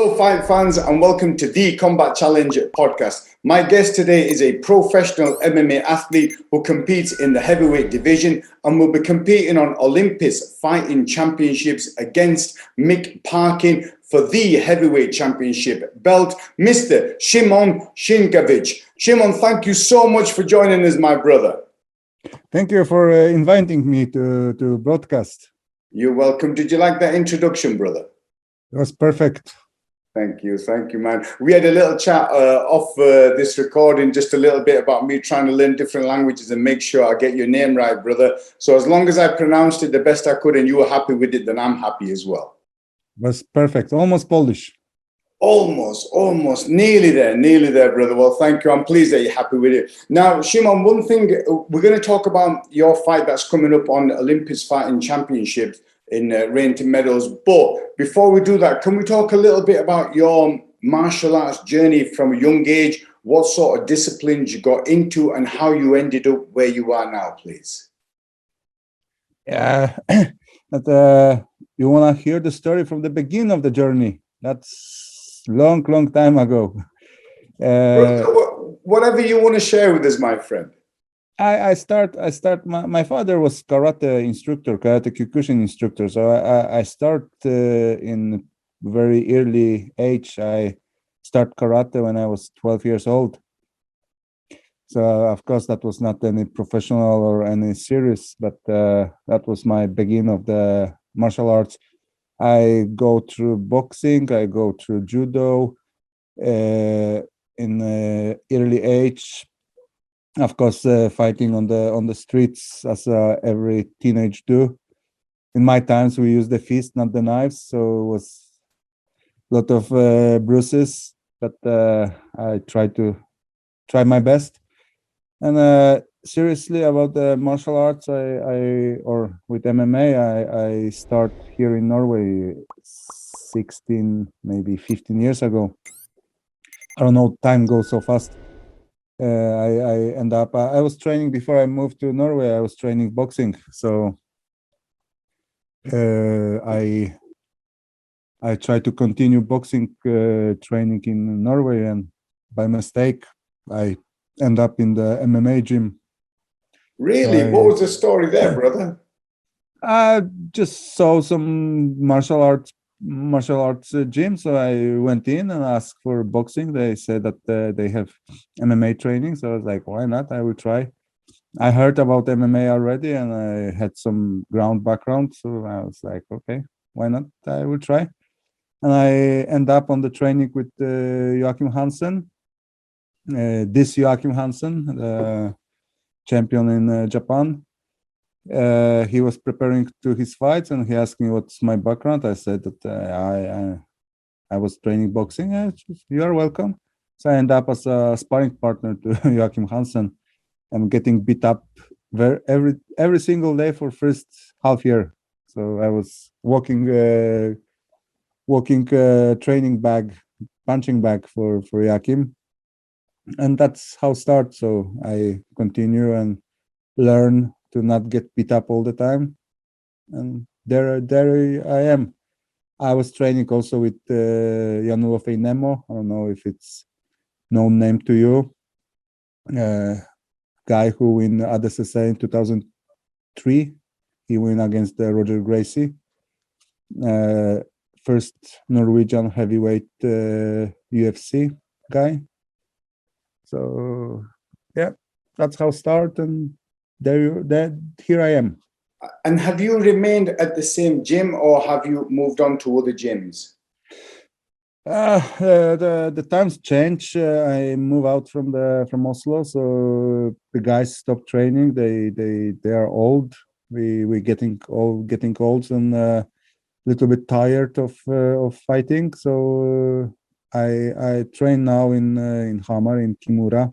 Hello, fight fans, and welcome to the Combat Challenge podcast. My guest today is a professional MMA athlete who competes in the heavyweight division and will be competing on Olympus Fighting Championships against Mick Parkin for the heavyweight championship belt, Mr. Szymon Szynkiewicz. Szymon, thank you so much for joining us, my brother. Thank you for inviting me to broadcast. You're welcome. Did you like that introduction, brother? It was perfect. Thank you, man. We had a little chat off this recording, just a little bit about me trying to learn different languages and make sure I get your name right, brother. So as long as I pronounced it the best I could and you were happy with it, then I'm happy as well. It was perfect, almost Polish. Almost, nearly there, brother. Well, thank you. I'm pleased that you're happy with it. Now, Szymon, one thing, we're going to talk about your fight that's coming up on Olympus Fighting Championships in Rainton Meadows. But before we do that, can we talk a little bit about your martial arts journey from a young age? What sort of disciplines you got into and how you ended up where you are now, please? Yeah, but you want to hear the story from the beginning of the journey? That's long time ago. Whatever you want to share with us, my friend. I start. My father was karate instructor, karate kyokushin instructor. So I start in very early age. I start karate when I was 12 years old. So of course that was not any professional or any serious, but that was my beginning of the martial arts. I go through boxing. I go through judo in early age. Of course, fighting on the streets as every teenage do. In my times, we used the fist, not the knives, so it was a lot of bruises. But I try my best. And seriously, about the martial arts, or with MMA, I start here in Norway 16, maybe 15 years ago. I don't know, time goes so fast. I end up, I was training before I moved to Norway. I was training boxing. So I tried to continue boxing training in Norway, and by mistake, I end up in the MMA gym. Really? What was the story there, brother? I just saw some martial arts gym, so I went in and asked for boxing. They said that they have MMA training, so I was like, why not? I will try. I heard about MMA already, and I had some ground background, so I was like, okay, why not? I will try. And I end up on the training with Joachim Hansen. This Joachim Hansen, the champion in Japan. He was preparing to his fights, and he asked me what's my background. I said that I was training boxing. You are welcome. So I end up as a sparring partner to Joachim Hansen, and getting beat up every single day for first half year. So I was walking training bag, punching bag for Joachim, and that's how it starts. So I continue and learn to not get beat up all the time, and there I am. I was training also with Jan-Olof Einemo. I don't know if it's known name to you. Guy who win ADCC in 2003. He win against Roger Gracie. First Norwegian heavyweight UFC guy. So yeah, that's how it started, and here I am. And have you remained at the same gym, or have you moved on to other gyms? The times change. I move out from Oslo, so the guys stop training. They are old. We getting old and a little bit tired of fighting. So I train now in Hamar, in Kimura.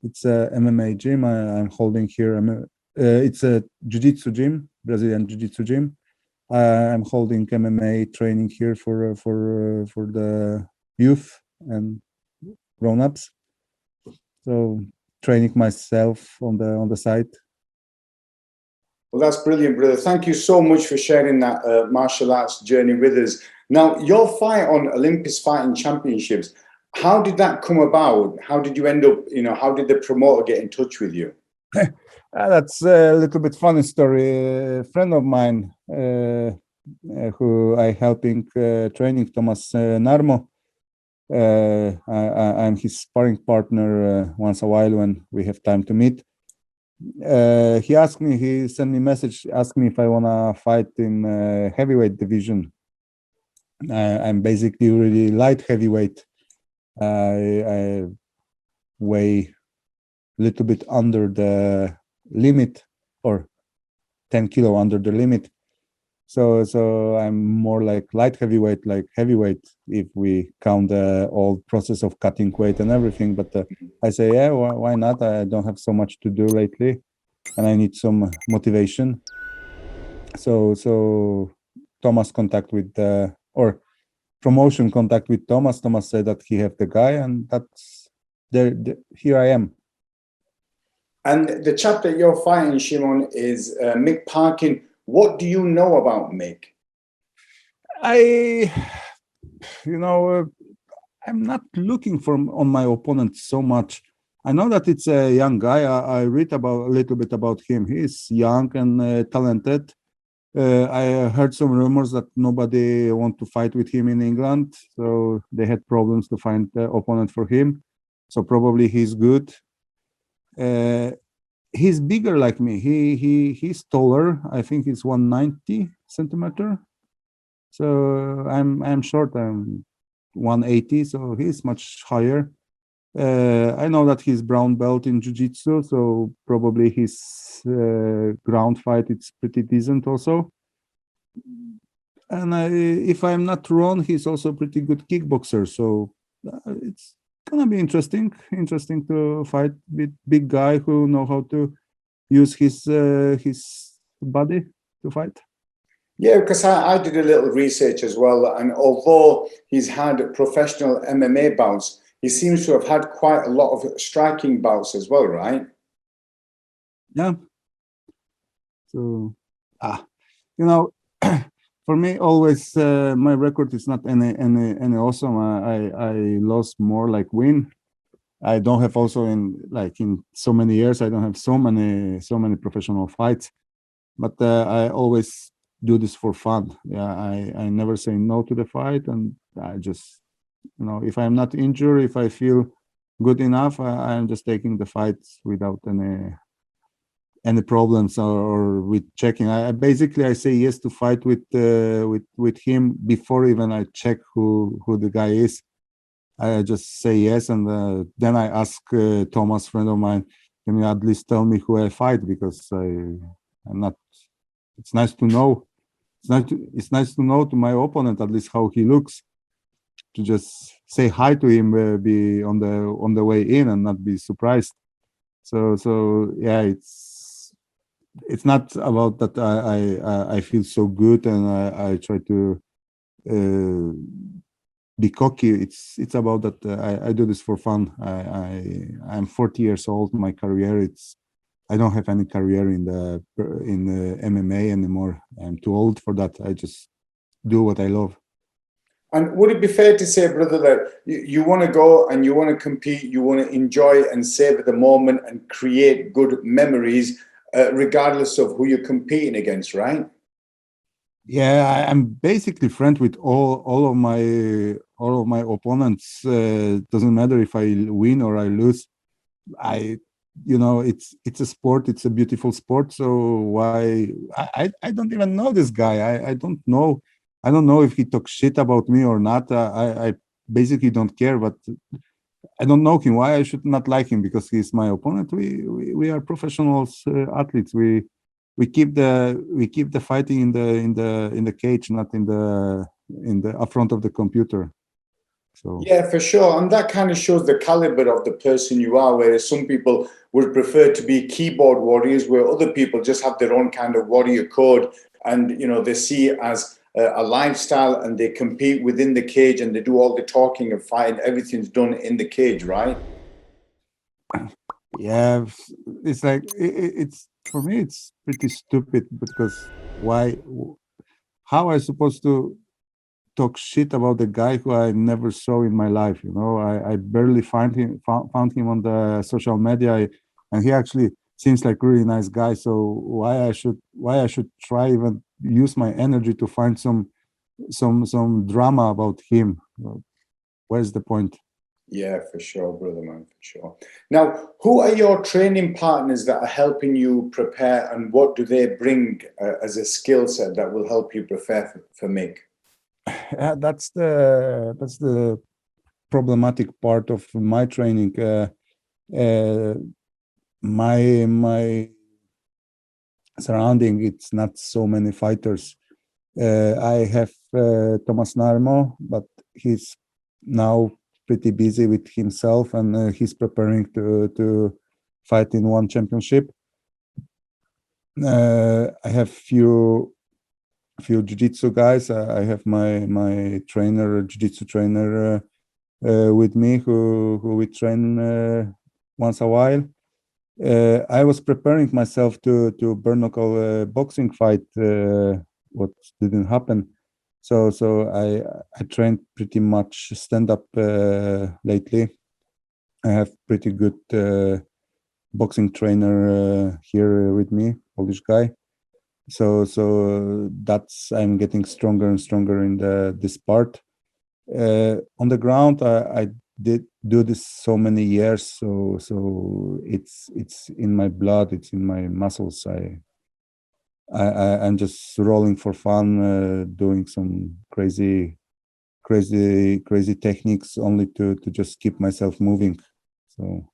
It's a MMA gym. I'm holding here. It's a jiu-jitsu gym, Brazilian jiu-jitsu gym. I'm holding MMA training here for the youth and grown-ups. So training myself on the side. Well, that's brilliant, brother. Thank you so much for sharing that martial arts journey with us. Now, your fight on Olympus Fighting Championships, how did that come about? How did you end up, how did the promoter get in touch with you? That's a little bit funny story. A friend of mine who I helping training, Thomas Narmo. I'm his sparring partner once a while when we have time to meet. He sent me a message, asked me if I want to fight in heavyweight division. I'm basically really light heavyweight. I weigh a little bit under the limit, or 10 kilo under the limit. So I'm more like light heavyweight, like heavyweight, if we count the old process of cutting weight and everything. But I say, yeah, why not? I don't have so much to do lately, and I need some motivation. So Thomas contact with or promotion contact with Thomas. Thomas said that he have the guy, and that's there. Here I am. And the chap that you're fighting, Szymon, is Mick Parkin. What do you know about Mick? I'm not looking on my opponent so much. I know that it's a young guy. I read a little bit about him. He's young and talented. I heard some rumors that nobody want to fight with him in England, so they had problems to find the opponent for him. So probably he's good. He's bigger like me. He's taller. I think he's 190 centimeter. So I'm short. I'm 180. So he's much higher. I know that he's brown belt in jiu-jitsu, so probably his ground fight it's pretty decent also. And if I'm not wrong, he's also a pretty good kickboxer. So it's gonna be interesting to fight with big guy who know how to use his body to fight. Yeah, because I did a little research as well, and although he's had professional MMA bouts, he seems to have had quite a lot of striking bouts as well, right? Yeah. So for me, always my record is not any awesome. I lost more like win. I don't have also in so many years. I don't have so many professional fights, but I always do this for fun. Yeah, I never say no to the fight, and I just if I'm not injured, if I feel good enough, I'm just taking the fights without any problems or with checking. I basically say yes to fight with him before even I check who the guy is. I just say yes, and then I ask Thomas, friend of mine, can you at least tell me who I fight, because I'm not. It's nice to know. It's nice to know to my opponent at least how he looks. To just say hi to him, be on the way in, and not be surprised. So yeah, it's not about that I feel so good and I try to be cocky. It's about that I do this for fun. I'm 40 years old. My career, I don't have any career in the MMA anymore. I'm too old for that. I just do what I love. And would it be fair to say, brother, that you want to go and you want to compete, you want to enjoy and savor the moment and create good memories, regardless of who you're competing against, right? Yeah, I'm basically friends with all of my opponents. Doesn't matter if I win or I lose. It's a sport. It's a beautiful sport. So why I don't even know this guy. I don't know. I don't know if he talks shit about me or not. I basically don't care. But I don't know him. Why I should not like him? Because he's my opponent. We are professionals, athletes. We keep the fighting in the cage, not in the up front of the computer. So yeah, for sure, and that kind of shows the caliber of the person you are. Whereas some people would prefer to be keyboard warriors, where other people just have their own kind of warrior code, and they see it as a lifestyle, and they compete within the cage, and they do all the talking and fighting. Everything's done in the cage, right? yeah, it's like it's for me. It's pretty stupid because why? How I supposed to talk shit about the guy who I never saw in my life. You know, I barely found him on the social media, and he actually seems like a really nice guy. So why I should try even use my energy to find some drama about him? Where's the point? Yeah, for sure, brother, man, for sure. Now, who are your training partners that are helping you prepare, and what do they bring as a skill set that will help you prepare for Mick? That's the problematic part of my training. My surrounding, it's not so many fighters. I have Thomas Narmo, but he's now pretty busy with himself, and he's preparing to fight in one championship. I have few jiu-jitsu guys. I have my trainer, jiu-jitsu trainer, with me who we train once a while. I was preparing myself to Bareknuckle boxing fight, what didn't happen. So I trained pretty much stand-up lately. I have pretty good boxing trainer here with me, Polish guy. So that's, I'm getting stronger and stronger in this part. On the ground, I did do this so many years, so it's in my blood, it's in my muscles. I'm just rolling for fun, doing some crazy techniques only to just keep myself moving. So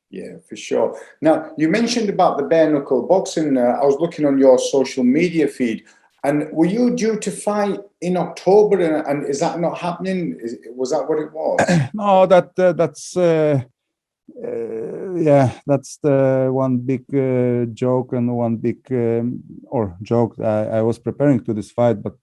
yeah, for sure. Now, you mentioned about the bare knuckle boxing. I was looking on your social media feed, and were you due to fight in October, and is that not happening? Was that what it was? no, that's yeah, that's the one big joke, and one big or joke. I was preparing to this fight, but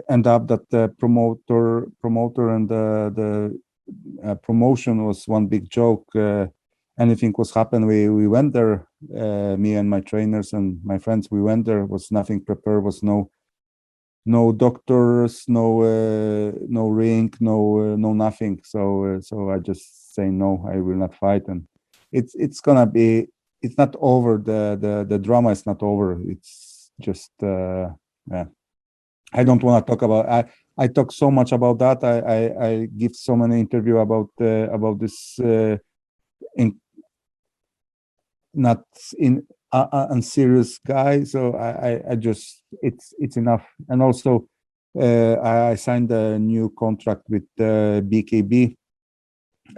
end up that the promoter and the promotion was one big joke. Anything was happen, we went there, me and my trainers and my friends, we went there, was nothing prepared, was no doctors, no ring, no nothing. So I just say no, I will not fight, and it's gonna be, it's not over, the drama is not over, it's just yeah, I don't want to talk about, I talk so much about that, I give so many interview about this in not in unserious guy. So I just, it's enough. And also I signed a new contract with BKB.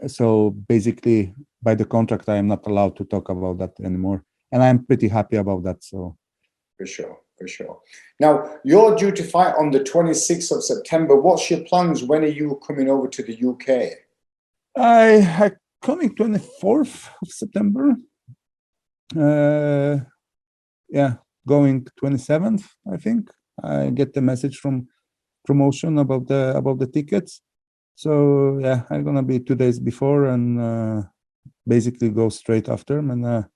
So basically, by the contract, I am not allowed to talk about that anymore, and I'm pretty happy about that. So for sure, for sure. Now, you're due to fight on the 26th of September. What's your plans? When are you coming over to the UK? I coming 24th of September. Yeah, going 27th, I think. I get the message from promotion about the tickets. So yeah, I'm gonna be 2 days before, and basically go straight after. And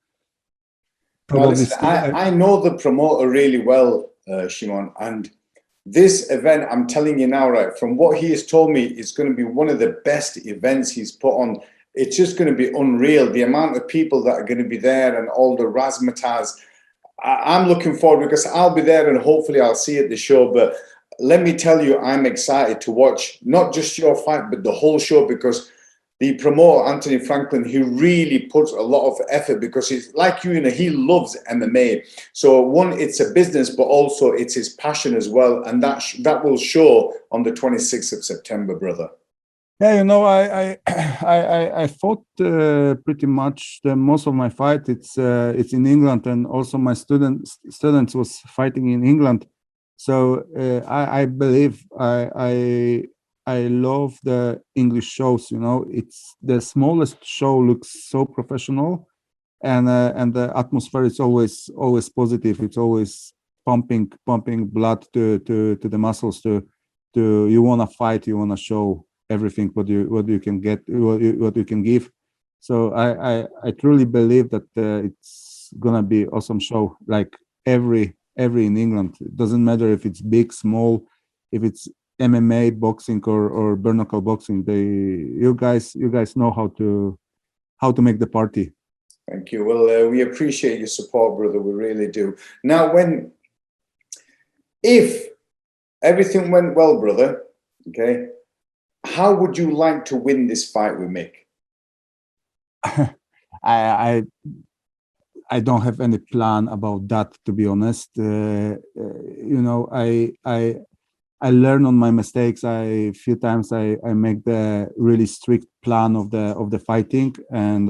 Well, listen, I know the promoter really well, Szymon, and this event, I'm telling you now, right, from what he has told me, is going to be one of the best events he's put on. It's just going to be unreal. The amount of people that are going to be there, and all the razzmatazz. I'm looking forward, because I'll be there, and hopefully I'll see you at the show. But let me tell you, I'm excited to watch not just your fight, but the whole show, because the promoter, Anthony Franklin, he really puts a lot of effort, because he's like you know, he loves MMA. So one, it's a business, but also it's his passion as well. And that will show on the 26th of September, brother. Yeah, you know, I fought pretty much the most of my fight. It's in England, and also my students was fighting in England. So I believe I love the English shows. You know, it's the smallest show looks so professional, and the atmosphere is always positive. It's always pumping blood to the muscles. To you wanna fight, you wanna show everything what you can get, what you can give. So I truly believe that it's gonna be awesome show, like every in England. It doesn't matter if it's big, small, if it's MMA boxing or bare knuckle boxing. You guys know how to make the party. Thank you. Well, we appreciate your support, brother. We really do. Now, if everything went well, brother, okay, how would you like to win this fight with Mick? I don't have any plan about that, to be honest. I learn on my mistakes. Few times I make the really strict plan of the fighting, and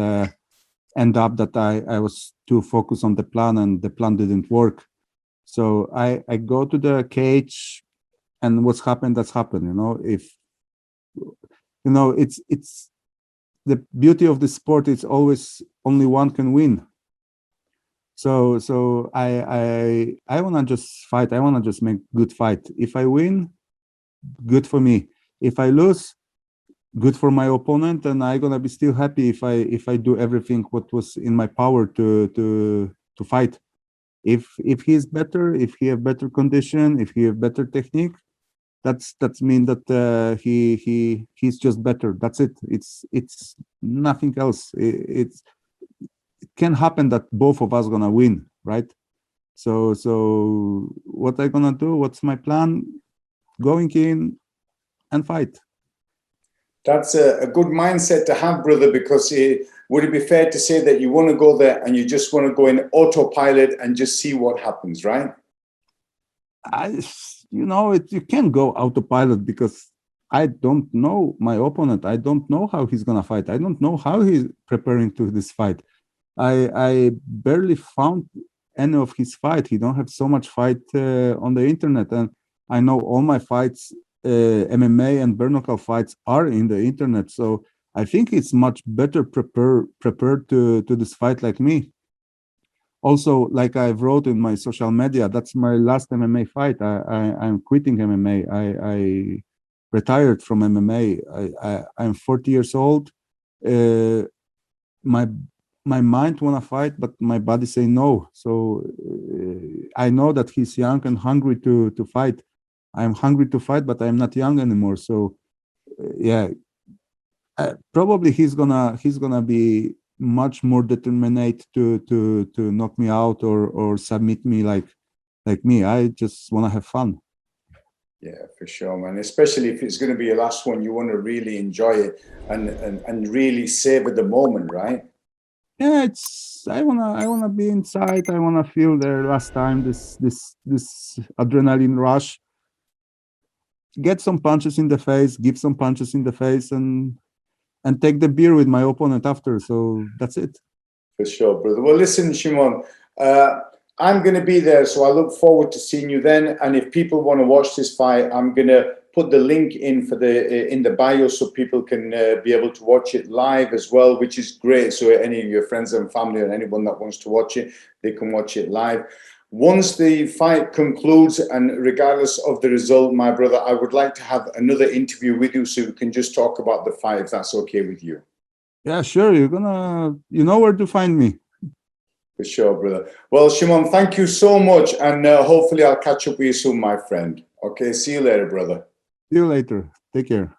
end up that I was too focused on the plan, and the plan didn't work. So I go to the cage, and what's happened, that's happened. It's the beauty of the sport. It's always only one can win. So I wanna just fight. I wanna just make good fight. If I win, good for me. If I lose, good for my opponent, and I'm gonna be still happy if I do everything what was in my power to fight. If he's better, if he have better condition, if he have better technique, that's mean that he's just better. That's it. It's nothing else. It can happen that both of us gonna win, right? So what I gonna do? What's my plan? Going in and fight. That's a good mindset to have, brother, because would it be fair to say that you want to go there and you just want to go in autopilot and just see what happens, right? You can't go autopilot because I don't know my opponent. I don't know how he's gonna fight. I don't know how he's preparing to this fight. I barely found any of his fight. He don't have so much fight on the internet, and I know all my fights, MMA and bare knuckle fights, are in the internet. So I think it's much better prepared to this fight like me. Also, like I wrote in my social media, that's my last MMA fight. I'm quitting MMA. I retired from MMA. I'm 40 years old. My mind wanna fight, but my body say no. So I know that he's young and hungry to fight. I'm hungry to fight, but I'm not young anymore. So probably he's gonna be much more determined to knock me out or submit me like me. I just wanna have fun. Yeah, for sure, man. Especially if it's going to be your last one, you want to really enjoy it and really savor the moment, right? Yeah, I wanna be inside. I wanna feel the last time this adrenaline rush. Get some punches in the face, give some punches in the face, and take the beer with my opponent after. So that's it. For sure, brother. Well, listen, Szymon, I'm going to be there, so I look forward to seeing you then. And if people want to watch this fight, I'm going to put the link in in the bio so people can be able to watch it live as well, which is great. So any of your friends and family and anyone that wants to watch it, they can watch it live. Once the fight concludes, and regardless of the result, my brother, I would like to have another interview with you so we can just talk about the fight, if that's okay with you. Yeah, sure. You know where to find me. For sure, brother. Well, Szymon, thank you so much, and hopefully I'll catch up with you soon, my friend. Okay, see you later, brother. See you later. Take care.